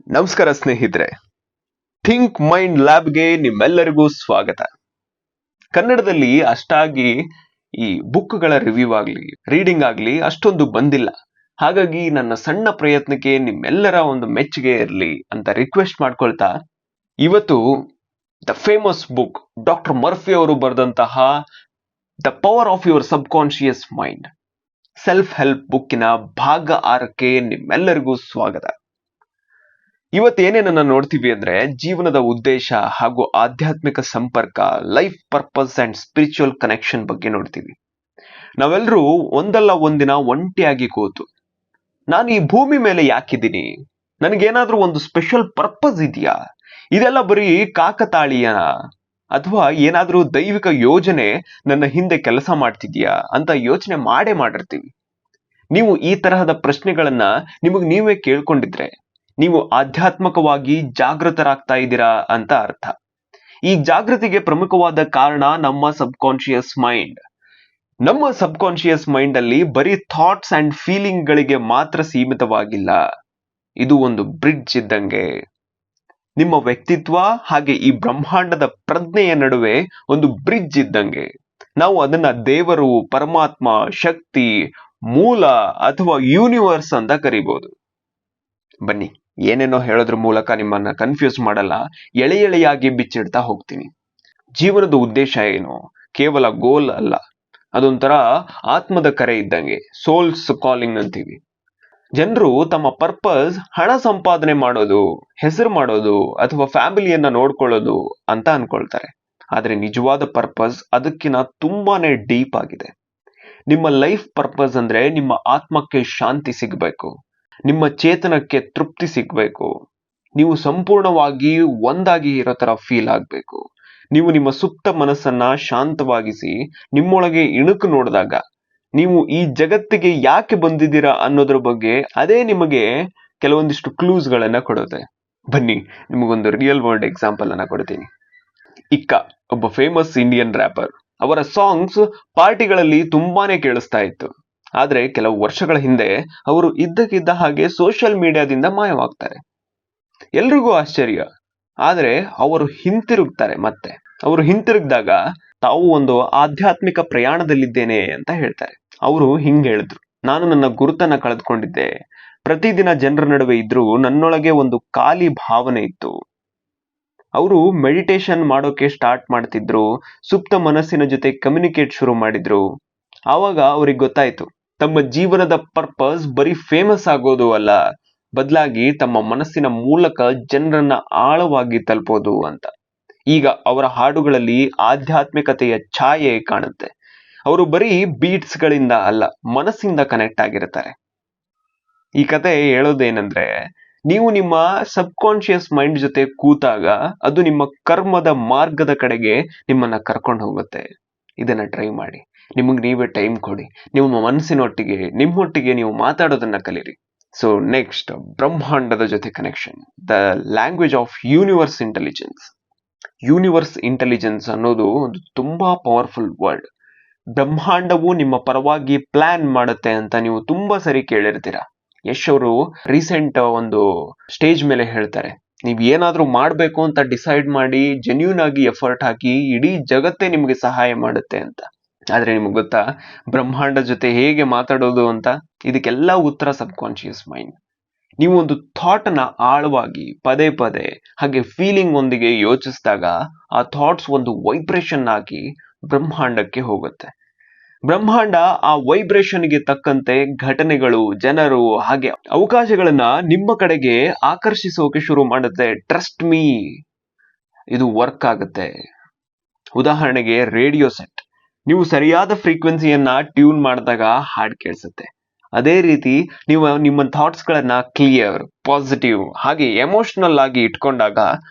ನಮಸ್ಕಾರ ಸ್ನೇಹಿತರೆ, think mind ಲ್ಯಾಬ್ಗೆ ನಿಮ್ಮೆಲ್ಲರಿಗೂ ಸ್ವಾಗತ. ಕನ್ನಡದಲ್ಲಿ ಅಷ್ಟಾಗಿ ಈ ಬುಕ್ಗಳ ರಿವ್ಯೂ ಆಗ್ಲಿ ರೀಡಿಂಗ್ ಆಗ್ಲಿ ಅಷ್ಟೊಂದು ಬಂದಿಲ್ಲ. ಹಾಗಾಗಿ ನನ್ನ ಸಣ್ಣ ಪ್ರಯತ್ನಕ್ಕೆ ನಿಮ್ಮೆಲ್ಲರ ಒಂದು ಮೆಚ್ಚುಗೆ ಇರಲಿ ಅಂತ ರಿಕ್ವೆಸ್ಟ್ ಮಾಡ್ಕೊಳ್ತಾ, ಇವತ್ತು the famous book doctor Murphy ಅವರು ಬರೆದಂತಹ the power of your subconscious mind self help ಬುಕ್ಕಿನ ಭಾಗ 6ಕ್ಕೆ ನಿಮ್ಮೆಲ್ಲರಿಗೂ ಸ್ವಾಗತ. ಇವತ್ತೇನೇನನ್ನ ನೋಡ್ತೀವಿ ಅಂದ್ರೆ, ಜೀವನದ ಉದ್ದೇಶ ಹಾಗೂ ಆಧ್ಯಾತ್ಮಿಕ ಸಂಪರ್ಕ, life purpose and spiritual connection ಬಗ್ಗೆ ನೋಡ್ತೀವಿ. ನಾವೆಲ್ಲರೂ ಒಂದಲ್ಲ ಒಂದಿನ ಒಂಟಿಯಾಗಿ ಕೂತು, ನಾನು ಈ ಭೂಮಿ ಮೇಲೆ ಯಾಕಿದ್ದೀನಿ, ನನಗೇನಾದ್ರೂ ಒಂದು ಸ್ಪೆಷಲ್ ಪರ್ಪಸ್ ಇದೆಯಾ, ಇದೆಲ್ಲ ಬರೀ ಕಾಕತಾಳೀಯ ಅಥವಾ ಏನಾದ್ರೂ ದೈವಿಕ ಯೋಜನೆ ನನ್ನ ಹಿಂದೆ ಕೆಲಸ ಮಾಡ್ತಿದ್ಯಾ ಅಂತ ಯೋಚನೆ ಮಾಡಿರ್ತೀವಿ. ನೀವು ಈ ತರಹದ ಪ್ರಶ್ನೆಗಳನ್ನ ನಿಮಗ್ ನೀವೇ ಕೇಳ್ಕೊಂಡಿದ್ರೆ ನೀವು ಆಧ್ಯಾತ್ಮಿಕವಾಗಿ ಜಾಗೃತರಾಗ್ತಾ ಇದ್ದೀರಾ ಅಂತ ಅರ್ಥ. ಈ ಜಾಗೃತಿಗೆ ಪ್ರಮುಖವಾದ ಕಾರಣ ನಮ್ಮ ಸಬ್ ಕಾನ್ಶಿಯಸ್ ಮೈಂಡ್. ನಮ್ಮ ಸಬ್ ಕಾನ್ಶಿಯಸ್ ಮೈಂಡ್ ಅಲ್ಲಿ ಬರೀ ಥಾಟ್ಸ್ ಅಂಡ್ ಫೀಲಿಂಗ್ ಗಳಿಗೆ ಮಾತ್ರ ಸೀಮಿತವಾಗಿಲ್ಲ. ಇದು ಒಂದು ಬ್ರಿಡ್ಜ್ ಇದ್ದಂಗೆ. ನಿಮ್ಮ ವ್ಯಕ್ತಿತ್ವ ಹಾಗೆ ಈ ಬ್ರಹ್ಮಾಂಡದ ಪ್ರಜ್ಞೆಯ ನಡುವೆ ಒಂದು ಬ್ರಿಡ್ಜ್ ಇದ್ದಂಗೆ. ನಾವು ಅದನ್ನ ದೇವರು, ಪರಮಾತ್ಮ, ಶಕ್ತಿ, ಮೂಲ ಅಥವಾ ಯೂನಿವರ್ಸ್ ಅಂತ ಕರಿಬಹುದು. ಬನ್ನಿ, ಏನೇನೋ ಹೇಳೋದ್ರ ಮೂಲಕ ನಿಮ್ಮನ್ನ ಕನ್ಫ್ಯೂಸ್ ಮಾಡಲ್ಲ, ಎಳೆಯಾಗಿ ಬಿಚ್ಚಿಡ್ತಾ ಹೋಗ್ತೀನಿ. ಜೀವನದ ಉದ್ದೇಶ ಏನು? ಕೇವಲ ಗೋಲ್ ಅಲ್ಲ, ಅದೊಂಥರ ಆತ್ಮದ ಕರೆ ಇದ್ದಂಗೆ, ಸೋಲ್ಸ್ ಕಾಲಿಂಗ್ ಅಂತೀವಿ. ಜನರು ತಮ್ಮ ಪರ್ಪಸ್ ಹಣ ಸಂಪಾದನೆ ಮಾಡೋದು, ಹೆಸರು ಮಾಡೋದು ಅಥವಾ ಫ್ಯಾಮಿಲಿಯನ್ನ ನೋಡ್ಕೊಳ್ಳೋದು ಅಂತ ಅನ್ಕೊಳ್ತಾರೆ. ಆದ್ರೆ ನಿಜವಾದ ಪರ್ಪಸ್ ಅದಕ್ಕಿಂತ ತುಂಬಾನೇ ಡೀಪ್ ಆಗಿದೆ. ನಿಮ್ಮ ಲೈಫ್ ಪರ್ಪಸ್ ಅಂದ್ರೆ ನಿಮ್ಮ ಆತ್ಮಕ್ಕೆ ಶಾಂತಿ ಸಿಗ್ಬೇಕು, ನಿಮ್ಮ ಚೇತನಕ್ಕೆ ತೃಪ್ತಿ ಸಿಗ್ಬೇಕು, ನೀವು ಸಂಪೂರ್ಣವಾಗಿ ಒಂದಾಗಿ ಇರೋ ತರ ಫೀಲ್ ಆಗ್ಬೇಕು. ನೀವು ನಿಮ್ಮ ಸುಪ್ತ ಮನಸ್ಸನ್ನ ಶಾಂತವಾಗಿಸಿ ನಿಮ್ಮೊಳಗೆ ಇಣುಕು ನೋಡಿದಾಗ ನೀವು ಈ ಜಗತ್ತಿಗೆ ಯಾಕೆ ಬಂದಿದ್ದೀರಾ ಅನ್ನೋದ್ರ ಬಗ್ಗೆ ಅದೇ ನಿಮಗೆ ಕೆಲವೊಂದಿಷ್ಟು ಕ್ಲೂಸ್ ಗಳನ್ನ ಕೊಡುತ್ತೆ. ಬನ್ನಿ, ನಿಮಗೊಂದು ರಿಯಲ್ ವರ್ಲ್ಡ್ ಎಕ್ಸಾಂಪಲ್ ಅನ್ನ ಕೊಡ್ತೀನಿ. ಇಕ್ಕ ಒಬ್ಬ ಫೇಮಸ್ ಇಂಡಿಯನ್ ರ್ಯಾಪರ್. ಅವರ ಸಾಂಗ್ಸ್ ಪಾರ್ಟಿಗಳಲ್ಲಿ ತುಂಬಾನೇ ಕೇಳಿಸ್ತಾ ಇತ್ತು. ಆದ್ರೆ ಕೆಲವು ವರ್ಷಗಳ ಹಿಂದೆ ಅವರು ಇದ್ದಕ್ಕಿದ್ದ ಹಾಗೆ ಸೋಷಿಯಲ್ ಮೀಡಿಯಾದಿಂದ ಮಾಯವಾಗ್ತಾರೆ. ಎಲ್ರಿಗೂ ಆಶ್ಚರ್ಯ. ಆದ್ರೆ ಅವರು ಹಿಂತಿರುಗ್ತಾರೆ. ಮತ್ತೆ ಅವರು ಹಿಂತಿರುಗಿದಾಗ ತಾವು ಒಂದು ಆಧ್ಯಾತ್ಮಿಕ ಪ್ರಯಾಣದಲ್ಲಿದ್ದೇನೆ ಅಂತ ಹೇಳ್ತಾರೆ. ಅವರು ಹಿಂಗ್ ಹೇಳಿದ್ರು, ನಾನು ನನ್ನ ಗುರುತನ್ನ ಕಳೆದುಕೊಂಡಿದ್ದೆ. ಪ್ರತಿದಿನ ಜನರ ನಡುವೆ ಇದ್ರೂ ನನ್ನೊಳಗೆ ಒಂದು ಖಾಲಿ ಭಾವನೆ ಇತ್ತು. ಅವರು ಮೆಡಿಟೇಷನ್ ಮಾಡೋಕೆ ಸ್ಟಾರ್ಟ್ ಮಾಡ್ತಿದ್ರು, ಸುಪ್ತ ಮನಸ್ಸಿನ ಜೊತೆ ಕಮ್ಯುನಿಕೇಟ್ ಶುರು ಮಾಡಿದ್ರು. ಆವಾಗ ಅವ್ರಿಗೆ ಗೊತ್ತಾಯ್ತು, ತಮ್ಮ ಜೀವನದ ಪರ್ಪಸ್ ಬರೀ ಫೇಮಸ್ ಆಗೋದು ಅಲ್ಲ, ಬದಲಾಗಿ ತಮ್ಮ ಮನಸ್ಸಿನ ಮೂಲಕ ಜನರನ್ನ ಆಳವಾಗಿ ತಲುಪೋದು ಅಂತ. ಈಗ ಅವರ ಹಾಡುಗಳಲ್ಲಿ ಆಧ್ಯಾತ್ಮಿಕತೆಯ ಛಾಯೆ ಕಾಣುತ್ತೆ. ಅವರು ಬರೀ ಬೀಟ್ಸ್ ಗಳಿಂದ ಅಲ್ಲ, ಮನಸ್ಸಿಂದ ಕನೆಕ್ಟ್ ಆಗಿರ್ತಾರೆ. ಈ ಕತೆ ಹೇಳೋದೇನೆಂದ್ರೆ, ನೀವು ನಿಮ್ಮ ಸಬ್ ಕಾನ್ಶಿಯಸ್ ಮೈಂಡ್ ಜೊತೆ ಕೂತಾಗ ಅದು ನಿಮ್ಮ ಕರ್ಮದ ಮಾರ್ಗದ ಕಡೆಗೆ ನಿಮ್ಮನ್ನ ಕರ್ಕೊಂಡು ಹೋಗುತ್ತೆ. ಇದನ್ನ ಟ್ರೈ ಮಾಡಿ. ನಿಮಗೆ ನೀವೇ ಟೈಮ್ ಕೊಡಿ. ನಿಮ್ಮ ಮನಸ್ಸಿನೊಟ್ಟಿಗೆ ನಿಮ್ಮೊಟ್ಟಿಗೆ ನೀವು ಮಾತಾಡೋದನ್ನ ಕಲೀರಿ. ಸೊ ನೆಕ್ಸ್ಟ್, ಬ್ರಹ್ಮಾಂಡದ ಜೊತೆ connection, the language of universe intelligence. Universe intelligence ಅನ್ನೋದು ಒಂದು ತುಂಬಾ ಪವರ್ಫುಲ್ ವರ್ಡ್. ಬ್ರಹ್ಮಾಂಡವು ನಿಮ್ಮ ಪರವಾಗಿ ಪ್ಲಾನ್ ಮಾಡುತ್ತೆ ಅಂತ ನೀವು ತುಂಬಾ ಸರಿ ಕೇಳಿರ್ತೀರಾ. ಯಶ್ ಅವರು ರೀಸೆಂಟ್ ಒಂದು ಸ್ಟೇಜ್ ಮೇಲೆ ಹೇಳ್ತಾರೆ, ನೀವ್ ಏನಾದ್ರೂ ಮಾಡ್ಬೇಕು ಅಂತ ಡಿಸೈಡ್ ಮಾಡಿ ಜೆನ್ಯೂನ್ ಆಗಿ ಎಫರ್ಟ್ ಹಾಕಿ ಇಡೀ ಜಗತ್ತೇ ನಿಮ್ಗೆ ಸಹಾಯ ಮಾಡುತ್ತೆ ಅಂತ. ಆದ್ರೆ ನಿಮ್ಗೆ ಗೊತ್ತಾ ಬ್ರಹ್ಮಾಂಡ ಜೊತೆ ಹೇಗೆ ಮಾತಾಡೋದು ಅಂತ? ಇದಕ್ಕೆಲ್ಲ ಉತ್ತರ ಸಬ್ ಕಾನ್ಶಿಯಸ್ ಮೈಂಡ್. ನೀವು ಒಂದು ಥಾಟ್ ನ ಆಳವಾಗಿ ಪದೇ ಪದೇ ಹಾಗೆ ಫೀಲಿಂಗ್ ಒಂದಿಗೆ ಯೋಚಿಸಿದಾಗ ಆ ಥಾಟ್ಸ್ ಒಂದು ವೈಬ್ರೇಷನ್ ಆಗಿ ಬ್ರಹ್ಮಾಂಡಕ್ಕೆ ಹೋಗುತ್ತೆ. ಬ್ರಹ್ಮಾಂಡ ಆ ವೈಬ್ರೇಷನ್ಗೆ ತಕ್ಕಂತೆ ಘಟನೆಗಳು, ಜನರು ಹಾಗೆ ಅವಕಾಶಗಳನ್ನ ನಿಮ್ಮ ಕಡೆಗೆ ಆಕರ್ಷಿಸೋಕೆ ಶುರು ಮಾಡುತ್ತೆ. ಟ್ರಸ್ಟ್ ಮೀ, ಇದು ವರ್ಕ್ ಆಗುತ್ತೆ. ಉದಾಹರಣೆಗೆ ರೇಡಿಯೋ ಸೆಟ್. ನೀವು ಸರಿಯಾದ ಫ್ರೀಕ್ವೆನ್ಸಿಯನ್ನ ಟ್ಯೂನ್ ಮಾಡಿದಾಗ ಹಾಡ್ ಕೇಳಿಸುತ್ತೆ. ಅದೇ ರೀತಿ ನೀವು ನಿಮ್ಮ ಥಾಟ್ಸ್ ಗಳನ್ನ ಕ್ಲಿಯರ್, ಪಾಸಿಟಿವ್ ಹಾಗೆ ಎಮೋಷನಲ್ ಆಗಿ ಇಟ್ಕೊಂಡಾಗ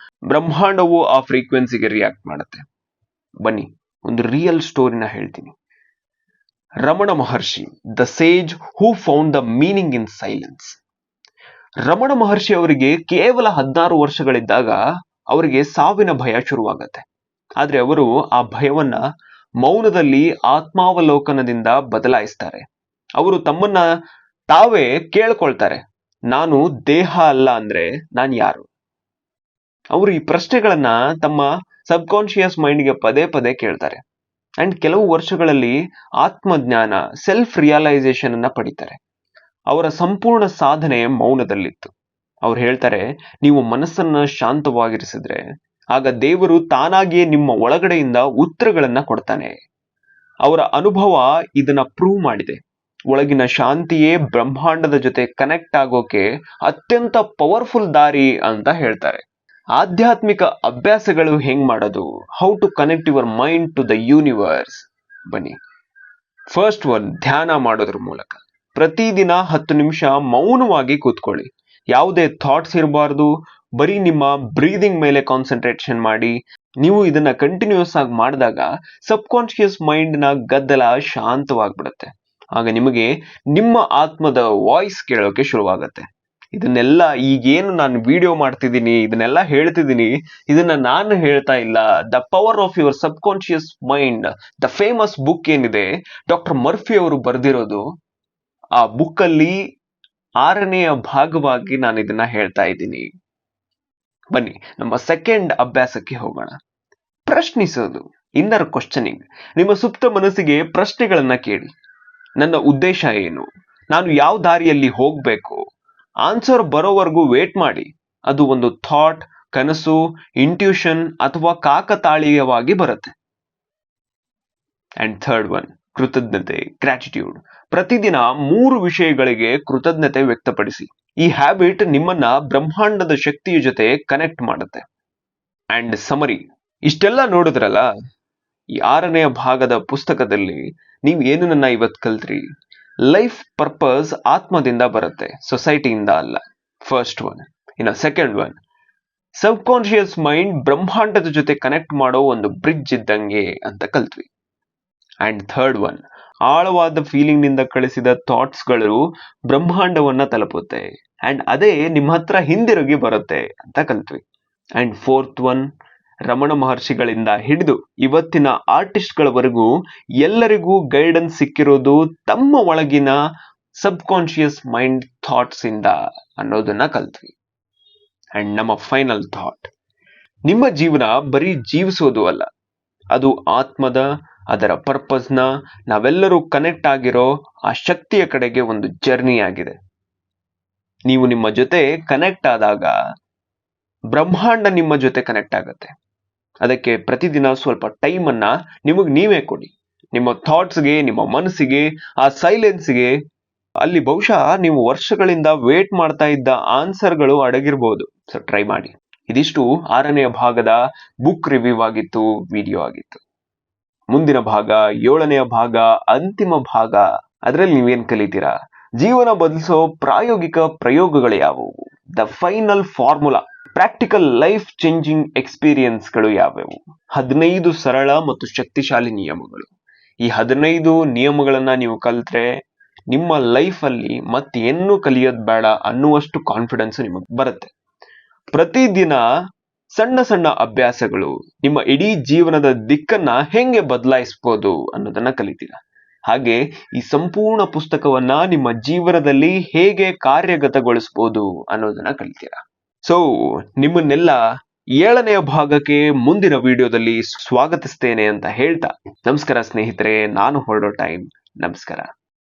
ಬ್ರಹ್ಮಾಂಡವು ಆ ಫ್ರೀಕ್ವೆನ್ಸಿಗೆ ರಿಯಾಕ್ಟ್ ಮಾಡುತ್ತೆ. ಬನ್ನಿ, ಒಂದು ರಿಯಲ್ ಸ್ಟೋರಿನ ಹೇಳ್ತೀನಿ. Ramana Maharshi, the sage who found the meaning in silence. Ramana Maharshi ಅವರಿಗೆ ಕೇವಲ 16 ವರ್ಷಗಳಿದ್ದಾಗ ಅವರಿಗೆ ಸಾವಿನ ಭಯ ಶುರುವಾಗತ್ತೆ. ಆದ್ರೆ ಅವರು ಆ ಭಯವನ್ನ ಮೌನದಲ್ಲಿ ಆತ್ಮಾವಲೋಕನದಿಂದ ಬದಲಾಯಿಸ್ತಾರೆ. ಅವರು ತಮ್ಮನ್ನ ತಾವೇ ಕೇಳ್ಕೊಳ್ತಾರೆ, ನಾನು ದೇಹ ಅಲ್ಲ ಅಂದ್ರೆ ನಾನು ಯಾರು? ಅವರು ಈ ಪ್ರಶ್ನೆಗಳನ್ನ ತಮ್ಮ ಸಬ್ ಕಾನ್ಶಿಯಸ್ ಮೈಂಡ್ಗೆ ಪದೇ ಪದೇ ಕೇಳ್ತಾರೆ. ಅಂಡ್ ಕೆಲವು ವರ್ಷಗಳಲ್ಲಿ ಆತ್ಮಜ್ಞಾನ, ಸೆಲ್ಫ್ ರಿಯಲೈಸೇಷನ್ ಅನ್ನ ಪಡಿತಾರೆ. ಅವರ ಸಂಪೂರ್ಣ ಸಾಧನೆ ಮೌನದಲ್ಲಿತ್ತು. ಅವ್ರು ಹೇಳ್ತಾರೆ, ನೀವು ಮನಸ್ಸನ್ನ ಶಾಂತವಾಗಿರಿಸಿದ್ರೆ ಆಗ ದೇವರು ತಾನಾಗಿಯೇ ನಿಮ್ಮ ಒಳಗಡೆಯಿಂದ ಉತ್ತರಗಳನ್ನ ಕೊಡ್ತಾನೆ. ಅವರ ಅನುಭವ ಇದನ್ನ ಪ್ರೂವ್ ಮಾಡಿದೆ. ಒಳಗಿನ ಶಾಂತಿಯೇ ಬ್ರಹ್ಮಾಂಡದ ಜೊತೆ ಕನೆಕ್ಟ್ ಆಗೋಕೆ ಅತ್ಯಂತ ಪವರ್ಫುಲ್ ದಾರಿ ಅಂತ ಹೇಳ್ತಾರೆ. ಆಧ್ಯಾತ್ಮಿಕ ಅಭ್ಯಾಸಗಳು ಹೆಂಗ್ ಮಾಡೋದು? How to connect your mind to the universe. ಬನ್ನಿ, ಫಸ್ಟ್ ಒನ್, ಧ್ಯಾನ ಮಾಡೋದ್ರ ಮೂಲಕ. ಪ್ರತಿದಿನ 10 ನಿಮಿಷ ಮೌನವಾಗಿ ಕೂತ್ಕೊಳ್ಳಿ. ಯಾವುದೇ ಥಾಟ್ಸ್ ಇರಬಾರ್ದು. ಬರೀ ನಿಮ್ಮ ಬ್ರೀದಿಂಗ್ ಮೇಲೆ ಕಾನ್ಸಂಟ್ರೇಷನ್ ಮಾಡಿ. ನೀವು ಇದನ್ನ ಕಂಟಿನ್ಯೂಸ್ ಆಗಿ ಮಾಡಿದಾಗ ಸಬ್ ಕಾನ್ಶಿಯಸ್ ಮೈಂಡ್ ನ ಗದ್ದಲ ಶಾಂತವಾಗ್ಬಿಡುತ್ತೆ. ಆಗ ನಿಮಗೆ ನಿಮ್ಮ ಆತ್ಮದ ವಾಯ್ಸ್ ಕೇಳೋಕೆ ಶುರುವಾಗತ್ತೆ. ಇದನ್ನೆಲ್ಲ ಈಗೇನು ನಾನು ವಿಡಿಯೋ ಮಾಡ್ತಿದ್ದೀನಿ, ಇದನ್ನೆಲ್ಲ ಹೇಳ್ತಿದ್ದೀನಿ, ಇದನ್ನ ನಾನು ಹೇಳ್ತಾ ಇಲ್ಲ. The power of your subconscious mind, the famous book ಏನಿದೆ, ಡಾಕ್ಟರ್ ಮರ್ಫಿ ಅವರು ಬರೆದಿರೋದು, ಆ ಬುಕ್ ಅಲ್ಲಿ 6ನೇ ಭಾಗವಾಗಿ ನಾನು ಇದನ್ನ ಹೇಳ್ತಾ ಇದ್ದೀನಿ. ಬನ್ನಿ, ನಮ್ಮ ಸೆಕೆಂಡ್ ಅಭ್ಯಾಸಕ್ಕೆ ಹೋಗೋಣ. ಪ್ರಶ್ನಿಸೋದು, ಇನ್ನರ್ ಕ್ವಶನಿಂಗ್. ನಿಮ್ಮ ಸುಪ್ತ ಮನಸ್ಸಿಗೆ ಪ್ರಶ್ನೆಗಳನ್ನ ಕೇಳಿ. ನನ್ನ ಉದ್ದೇಶ ಏನು? ನಾನು ಯಾವ ದಾರಿಯಲ್ಲಿ ಹೋಗ್ಬೇಕು? ಆನ್ಸರ್ ಬರೋವರೆಗೂ ವೇಟ್ ಮಾಡಿ. ಅದು ಒಂದು ಥಾಟ್, ಕನಸು, ಇಂಟ್ಯೂಷನ್ ಅಥವಾ ಕಾಕತಾಳೀಯವಾಗಿ ಬರುತ್ತೆ. ಅಂಡ್ ಥರ್ಡ್ ಒನ್, ಕೃತಜ್ಞತೆ, ಗ್ರಾಟಿಟ್ಯೂಡ್. ಪ್ರತಿದಿನ 3 ವಿಷಯಗಳಿಗೆ ಕೃತಜ್ಞತೆ ವ್ಯಕ್ತಪಡಿಸಿ. ಈ ಹ್ಯಾಬಿಟ್ ನಿಮ್ಮನ್ನ ಬ್ರಹ್ಮಾಂಡದ ಶಕ್ತಿಯ ಜೊತೆ ಕನೆಕ್ಟ್ ಮಾಡುತ್ತೆ. ಅಂಡ್ ಸಮರಿ, ಇಷ್ಟೆಲ್ಲ ನೋಡಿದ್ರಲ್ಲ, ಈ 6ನೇ ಭಾಗದ ಪುಸ್ತಕದಲ್ಲಿ ನೀವು ಏನನ್ನ ಇವತ್ತು ಕಲ್ತ್ರಿ? ಲೈಫ್ ಪರ್ಪಸ್ ಆತ್ಮದಿಂದ ಬರುತ್ತೆ, ಸೊಸೈಟಿಯಿಂದ ಅಲ್ಲ. First one. ಇನ್ನು ಸೆಕೆಂಡ್ ಒನ್, ಸಬ್ ಕಾನ್ಶಿಯಸ್ ಮೈಂಡ್ ಬ್ರಹ್ಮಾಂಡದ ಜೊತೆ ಕನೆಕ್ಟ್ ಮಾಡೋ ಒಂದು ಬ್ರಿಡ್ಜ್ ಇದ್ದಂಗೆ ಅಂತ ಕಲ್ತ್ವಿ. ಅಂಡ್ ಥರ್ಡ್ ಒನ್, ಆಳವಾದ ಫೀಲಿಂಗ್ ನಿಂದ ಕಳಿಸಿದ ಥಾಟ್ಸ್ ಗಳು ಬ್ರಹ್ಮಾಂಡವನ್ನ ತಲುಪುತ್ತೆ. ಅಂಡ್ ಅದೇ ನಿಮ್ಮ ಹತ್ರ ಹಿಂದಿರುಗಿ ಬರುತ್ತೆ ಅಂತ ಕಲ್ತ್ವಿ. ಅಂಡ್ ಫೋರ್ತ್ ಒನ್, ರಮಣ ಮಹರ್ಷಿಗಳಿಂದ ಹಿಡಿದು ಇವತ್ತಿನ ಆರ್ಟಿಸ್ಟ್ ಗಳವರೆಗೂ ಎಲ್ಲರಿಗೂ ಗೈಡೆನ್ಸ್ ಸಿಕ್ಕಿರೋದು ತಮ್ಮ ಒಳಗಿನ ಸಬ್ ಕಾನ್ಶಿಯಸ್ ಮೈಂಡ್ ಥಾಟ್ಸ್ ಇಂದ ಅನ್ನೋದನ್ನ ಕಲ್ತ್ವಿ. ಅಂಡ್ ನಮ್ಮ ಫೈನಲ್ ಥಾಟ್, ನಿಮ್ಮ ಜೀವನ ಬರೀ ಜೀವಿಸೋದು ಅಲ್ಲ, ಅದು ಆತ್ಮದ, ಅದರ ಪರ್ಪಸ್ನ, ನಾವೆಲ್ಲರೂ ಕನೆಕ್ಟ್ ಆಗಿರೋ ಆ ಶಕ್ತಿಯ ಕಡೆಗೆ ಒಂದು ಜರ್ನಿ ಆಗಿದೆ. ನೀವು ನಿಮ್ಮ ಜೊತೆ ಕನೆಕ್ಟ್ ಆದಾಗ ಬ್ರಹ್ಮಾಂಡ ನಿಮ್ಮ ಜೊತೆ ಕನೆಕ್ಟ್ ಆಗುತ್ತೆ. ಅದಕ್ಕೆ ಪ್ರತಿದಿನ ಸ್ವಲ್ಪ ಟೈಮ್ ಅನ್ನ ನಿಮಗ್ ನೀವೇ ಕೊಡಿ. ನಿಮ್ಮ ಥಾಟ್ಸ್ಗೆ, ನಿಮ್ಮ ಮನಸ್ಸಿಗೆ, ಆ ಸೈಲೆನ್ಸ್ಗೆ. ಅಲ್ಲಿ ಬಹುಶಃ ನೀವು ವರ್ಷಗಳಿಂದ ವೇಟ್ ಮಾಡ್ತಾ ಇದ್ದ ಆನ್ಸರ್ಗಳು ಅಡಗಿರ್ಬೋದು. ಸೊ ಟ್ರೈ ಮಾಡಿ. ಇದಿಷ್ಟು 6ನೇ ಭಾಗದ ಬುಕ್ ರಿವ್ಯೂ ಆಗಿತ್ತು, ವಿಡಿಯೋ ಆಗಿತ್ತು. ಮುಂದಿನ ಭಾಗ, 7ನೇ ಭಾಗ, ಅಂತಿಮ ಭಾಗ. ಅದರಲ್ಲಿ ನೀವೇನ್ ಕಲಿತೀರಾ? ಜೀವನ ಬದಲಿಸೋ ಪ್ರಾಯೋಗಿಕ ಪ್ರಯೋಗಗಳು ಯಾವುವು? The final formula, practical life changing ಎಕ್ಸ್ಪೀರಿಯನ್ಸ್ಗಳು ಯಾವ್ಯಾವು? 15 ಸರಳ ಮತ್ತು ಶಕ್ತಿಶಾಲಿ ನಿಯಮಗಳು. ಈ 15 ನಿಯಮಗಳನ್ನ ನೀವು ಕಲ್ತ್ರೆ ನಿಮ್ಮ ಲೈಫ್ ಅಲ್ಲಿ ಮತ್ತೇನು ಕಲಿಯೋದ್ ಬೇಡ ಅನ್ನುವಷ್ಟು ಕಾನ್ಫಿಡೆನ್ಸ್ ನಿಮಗೆ ಬರುತ್ತೆ. ಪ್ರತಿದಿನ ಸಣ್ಣ ಸಣ್ಣ ಅಭ್ಯಾಸಗಳು ನಿಮ್ಮ ಇಡೀ ಜೀವನದ ದಿಕ್ಕನ್ನ ಹೆಂಗೆ ಬದಲಾಯಿಸಬಹುದು ಅನ್ನೋದನ್ನ ಕಲಿತೀರಾ. ಹಾಗೆ ಈ ಸಂಪೂರ್ಣ ಪುಸ್ತಕವನ್ನ ನಿಮ್ಮ ಜೀವನದಲ್ಲಿ ಹೇಗೆ ಕಾರ್ಯಗತಗೊಳಿಸಬಹುದು ಅನ್ನೋದನ್ನ ಕಲಿತೀರಾ. ಸೊ ನಿಮ್ಮನ್ನೆಲ್ಲ 7ನೇ ಭಾಗಕ್ಕೆ ಮುಂದಿನ ವಿಡಿಯೋದಲ್ಲಿ ಸ್ವಾಗತಿಸ್ತೇನೆ ಅಂತ ಹೇಳ್ತಾ, ನಮಸ್ಕಾರ ಸ್ನೇಹಿತರೆ, ನಾನು ಹೊರಡೋ ಟೈಮ್. ನಮಸ್ಕಾರ.